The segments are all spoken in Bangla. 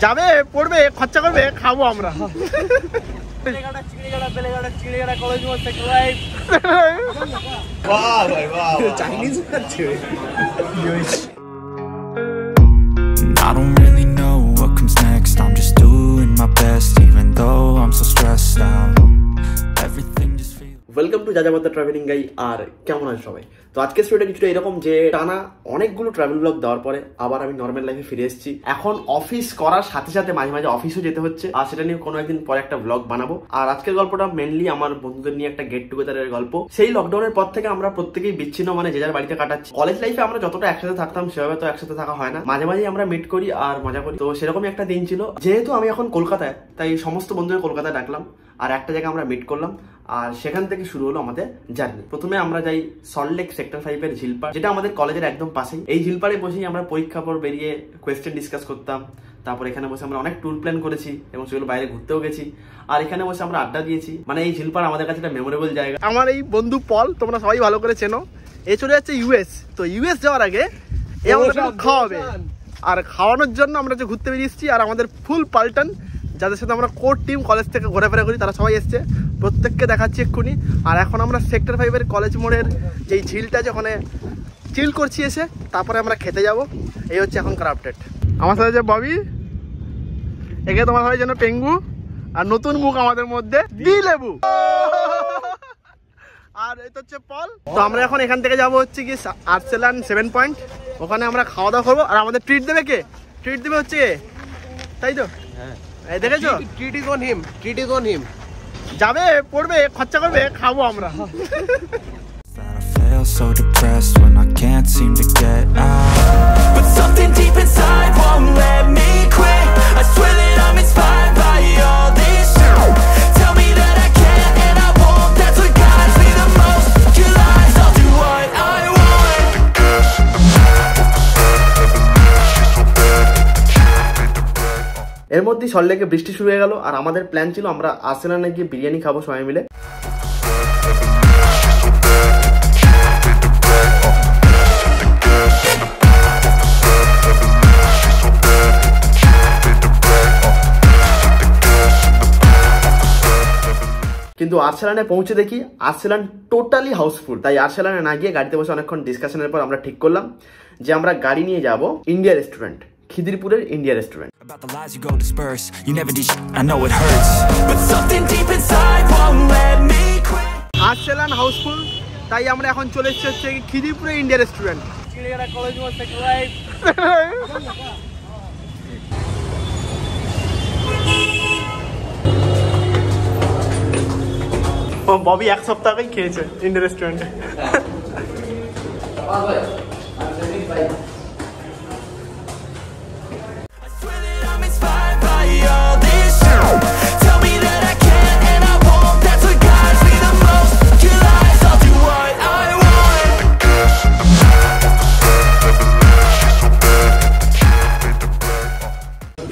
যাবে পড়বে খরচা করবে খাবো আমরা। I don't really know what comes next. I'm just doing my best, even though I'm so stressed out. Everything just feels. Welcome to যাযাবর ট্রাভেলিং গাই। আর কেমন আছে সবাই? তো আজকের স্টোরিটা কিছুটা এরকম যে টানা অনেকগুলো ট্রাভেল ব্লগ দেওয়ার পরে আবার আমি নর্মাল লাইফে ফিরে এসেছি। এখন অফিস করার সাথে সাথে মাঝে মাঝে অফিসও যেতে হচ্ছে, আর সেটা নিয়ে কোনো একদিন পরে একটা ব্লগ বানাবো। আর আজকের গল্পটা মেনলি আমার বন্ধুদের নিয়ে একটা গেট টুগেদারের গল্প। সেই লকডাউনের পর থেকে আমরা প্রত্যেকেই বিচ্ছিন্ন, মানে যে যার বাড়িতে কাটাচ্ছি। কলেজ লাইফে আমরা যতটা একসাথে থাকতাম সেভাবে তো একসাথে থাকা হয় না, মাঝে মাঝে আমরা মিট করি আর মজা করি। তো সেরকমই একটা দিন ছিল। যেহেতু আমি এখন কলকাতায়, তাই সমস্ত বন্ধুদের কলকাতায় ডাকলাম আর একটা জায়গায় আমরা মিট করলাম, আর সেখান থেকে শুরু হলো আমাদের জার্নি। প্রথমে আমরা যাই সল্টলেক সেক্টর 5 এর ঝিলপাড়, যেটা আমাদের কলেজের একদম পাশেই। এই ঝিলপাড়ে বসেই আমরা পরীক্ষা পর বেরিয়ে কোয়েশ্চেন ডিসকাস করতাম। তারপর এখানে বসে আমরা অনেক ট্যুর প্ল্যান করেছি এবং সেগুলো বাইরে ঘুরতেও গেছি, আর এখানে বসে আমরা আড্ডা দিয়েছি। মানে এই ঝিলপাড় আমাদের কাছে একটা মেমোরেবল জায়গা। আমার এই বন্ধু পল, তোমরা সবাই ভালো করে চেনো, এ চলে যাচ্ছে ইউএস। তো ইউএস যাওয়ার আগে এ আমাদের খাওয়াবে, আর খাওয়ানোর জন্য আমরা যে ঘুরতে বেরিয়েছি। আর আমাদের ফুল পাল্টান, যাদের সাথে আমরা কোর টিম কলেজ থেকে ঘোরাফেরা করি, তারা সবাই এসছে, প্রত্যেককে দেখাচ্ছি এক্ষুনি। আর এখন আমরা সেক্টর 5 এর কলেজ মোড়ের যেই ঝিলটা আছে ওখানে চিল করছি এসে, তারপরে আমরা খেতে যাব। এই হচ্ছে এখনকার আপডেট। আমার সাথে যে ববি, একে তোমার সবাই যেন পেঙ্গু, আর নতুন মুখ আমাদের মধ্যে দি লেবু, আর এটা হচ্ছে পল। তো আমরা এখন এখান থেকে যাবো হচ্ছে কি আর্সেলান 7 পয়েন্ট, ওখানে আমরা খাওয়া দাওয়া করবো। আর আমাদের ট্রিট দেবে কে? ট্রিট দেবে হচ্ছে তাই তো? হ্যাঁ, দেখেছো? Treat is on him, treat is on him. যাবে পড়বে খরচা করবে খাবো আমরা। I feel so depressed when I can't seem to get out. But something deep inside won't let me quit. I swear that I'm inspired by all this shit. Tell me that I can't and I won't. That's what guides me the most. Your lies, I'll do what I want. এর মধ্যে সল্টলেকে বৃষ্টি শুরু হয়ে গেল, আর আমাদের প্ল্যান ছিল আমরা আর্সেনালে গিয়ে বিরিয়ানি খাবো সবাই মিলে। কিন্তু আর্সেলানে পৌঁছে দেখি আর্সেলান টোটালি হাউসফুল। তাই আর্সেলানে না গিয়ে গাড়িতে বসে অনেকক্ষণ ডিসকাশনের পর আমরা ঠিক করলাম যে আমরা গাড়ি নিয়ে যাব ইন্ডিয়া রেস্টুরেন্ট, খিদিরপুরের India restaurant. About the lies you go disperse, you never did shit, I know it hurts. But something deep inside won't let me quit. Arsalan housefull, তাই আমরা এখন চলে এসেছি হচ্ছে খিদিরপুরে ইন্ডিয়া রেস্টুরেন্ট। ববি এক সপ্তাহ আগেই খেয়েছে ইন্ডিয়া রেস্টুরেন্টে।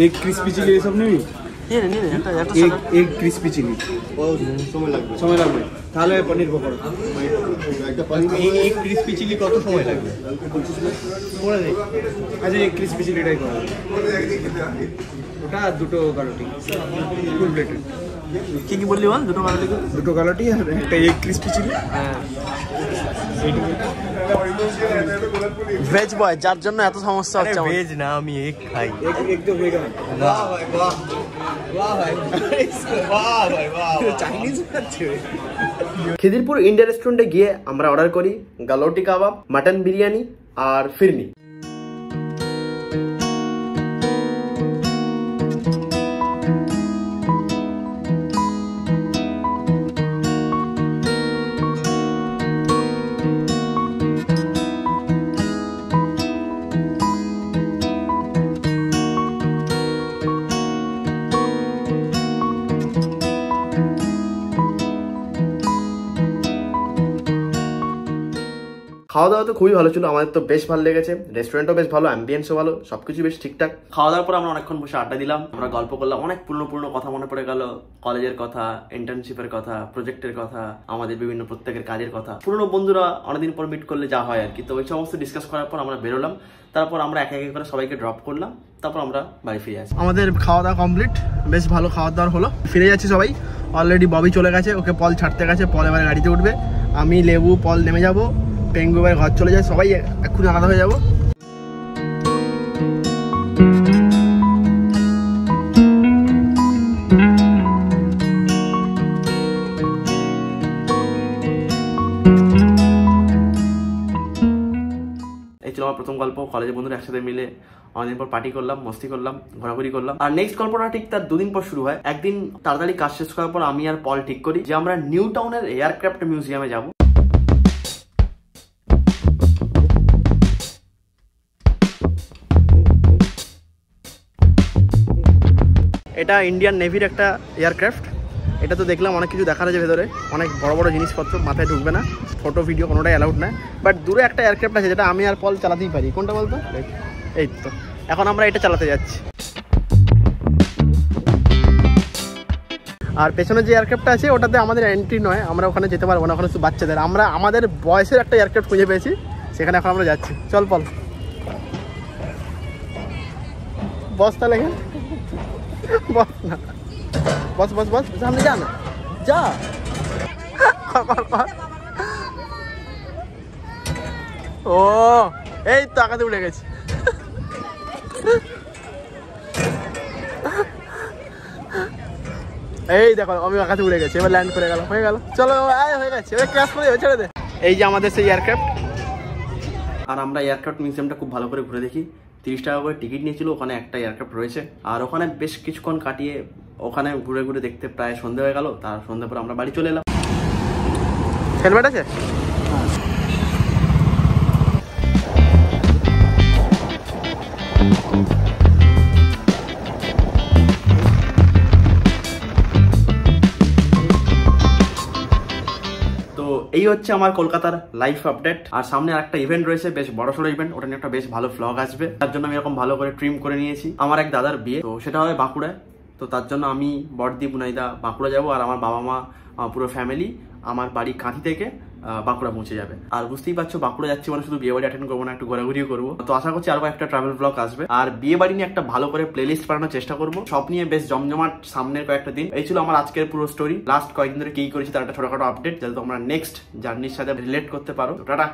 एक क्रिस्पी चिली ये सब नहीं, एक क्रिस्पी चिली समय লাগবে। তাহলে পনির পকোড়া एक क्रिस्पी चिली কত সময় লাগবে? করে দেই। আচ্ছা एक क्रिस्पी চিলিটাই করো। ওটা দুটো গারোটি ফুল প্লেটেড। কি কি বললি বল? দুটো গারোটি আর একটা एक क्रिस्पी চিলি। হ্যাঁ, ভেজ বয়, যার জন্য এত সমস্যা হচ্ছে। ভেজ না, আমি এক খাই। एक तो वेगन। वाह भाई वाह, वाह भाई, वाह भाई वाह, চাইনিজ খাচ্ছে। খিদিরপুর ইন্ডিয়া রেস্টুরেন্টে গিয়ে আমরা অর্ডার করি গালোটি কাবাব, মাটন বিরিয়ানি আর ফিরনি। খাওয়া দাওয়া তো খুবই ভালো ছিল, আমাদের তো বেশ ভালো লেগেছে, রেস্টুরেন্টও বেশ ভালো, অ্যাম্বিয়েন্সও ভালো, সবকিছু বেশ ঠিকঠাক। খাওয়া দাওয়ার পর আমরা অনেকক্ষণ বসে আড্ডা দিলাম, আমরা গল্প করলাম, অনেক পুরনো কথা মনে পড়ে গেল, কলেজের কথা, ইন্টার্নশিপের কথা, প্রজেক্টের কথা, আমাদের বিভিন্ন প্রত্যেকের কাজের কথা। পুরনো বন্ধুরা অনেকদিন পর মিট করলে যা হয় আর কি। তো ওই সমস্ত ডিসকাস করার পর আমরা বেরোলাম, তারপর আমরা এক এক করে সবাইকে ড্রপ করলাম, তারপর আমরা বাড়ি ফিরে আসি। আমাদের খাওয়া দাওয়া কমপ্লিট, বেশ ভালো খাওয়া দাওয়া হলো, ফিরে যাচ্ছি সবাই। অলরেডি ববি চলে গেছে, ওকে পল ছাড়তে গেছে, পল এবারে গাড়িতে উঠবে, আমি, লেবু, পল নেমে যাবো, পেঙ্গু এবার ঘর চলে যায়, সবাই এক্ষুনি আলাদা হয়ে যাবো। এই ছিল আমার প্রথম গল্প, কলেজের বন্ধুরা একসাথে মিলে অনেকদিন পর পার্টি করলাম, মস্তি করলাম, ঘোরাঘুরি করলাম। আর নেক্সট গল্পটা ঠিক তার 2 দিন পর শুরু হয়। একদিন তাড়াতাড়ি কাজ শেষ করার পর আমি আর পল ঠিক করি যে আমরা নিউ টাউনের এয়ারক্রাফট মিউজিয়ামে যাব। এটা ইন্ডিয়ান নেভির একটা এয়ারক্রাফট। এটা তো দেখলাম অনেক কিছু দেখার আছে ভেতরে, অনেক বড় বড় জিনিসপত্র, মাথায় ঢুকবে না, ফটো ভিডিও কোনোটাই অ্যালাউড না। বাট দূরে একটা এয়ারক্রাফট আছে যেটা আমি আর পল চালাতেই পারি। কোনটা বলতো? এই তো, এখন আমরা এটা চালাতে যাচ্ছি। আর পেছনে যে এয়ারক্রাফটটা আছে ওটাতে আমাদের এন্ট্রি নয়, আমরা ওখানে যেতে পারবো না, ওখানে শুধু বাচ্চাদের। আমরা আমাদের বয়সের একটা এয়ারক্রাফট খুঁজে পেয়েছি, সেখানে এখন আমরা যাচ্ছি। চল পল, বস তাহলে, বস না, বস বস বস, সামনে যা না, যা। ও এই তো আকাশে উঠে গেছে। এই দেখো আমি আকাশে উড়ে গেছি, এবার ল্যান্ড করে গেল, হয়ে গেল। চলো হয়ে গেছে, এবার ক্র্যাশ করে দেবে, ছেড়ে দে। এই যে আমাদের সেই এয়ারক্রাফট। আর আমরা এয়ারক্রাফট মিউজিয়ামটা খুব ভালো করে ঘুরে দেখি। 30 টাকা করে টিকিট নিয়েছিল, ওখানে একটা এয়ারক্রাফট রয়েছে। আর ওখানে বেশ কিছুক্ষণ কাটিয়ে ওখানে ঘুরে ঘুরে দেখতে প্রায় সন্ধ্যে হয়ে গেল। তার সন্ধ্যে পরে আমরা বাড়ি চলে এলাম। হেলমেট আছে? এই হচ্ছে আমার কলকাতার লাইফ আপডেট। আর সামনে আরেকটা ইভেন্ট রয়েছে, বেশ বড়সড় ইভেন্ট, ওটা নিয়ে একটা বেশ ভালো ব্লগ আসবে। তার জন্য আমি এরকম ভালো করে ট্রিম করে নিয়েছি। আমার এক দাদার বিয়ে, তো সেটা হবে বাঁকুড়ায়। তো তার জন্য আমি বড়দি বুনাইদা বাঁকুড়া যাবো, আর আমার বাবা মা পুরো ফ্যামিলি আমার বাড়ি কাঁথি থেকে বাঁকুড়া পৌঁছে যাবে। আর বুঝতেই পারছো বাঁকুড়া যাচ্ছি মানে শুধু বিয়ে বাড়ি অ্যাটেন্ড করবো না, একটু ঘোরাঘুরিও করবো। তো আশা করছি আরো একটা ট্রাভেল ব্লগ আসবে। আর বিয়ে বাড়ি নিয়ে একটা ভালো করে প্লেলিস্ট বানানোর চেষ্টা করবো, সব নিয়ে বেশ জমজমাট সামনের কয়েকটা দিন। এই ছিল আমার আজকের পুরো স্টোরি। লাস্ট কয়েকদিন ধরে কি করেছি তার একটা ছোটখাটো আপডেট, যাতে তোমরা নেক্সট জার্নির সাথে রিলেট করতে পারো। টাটা।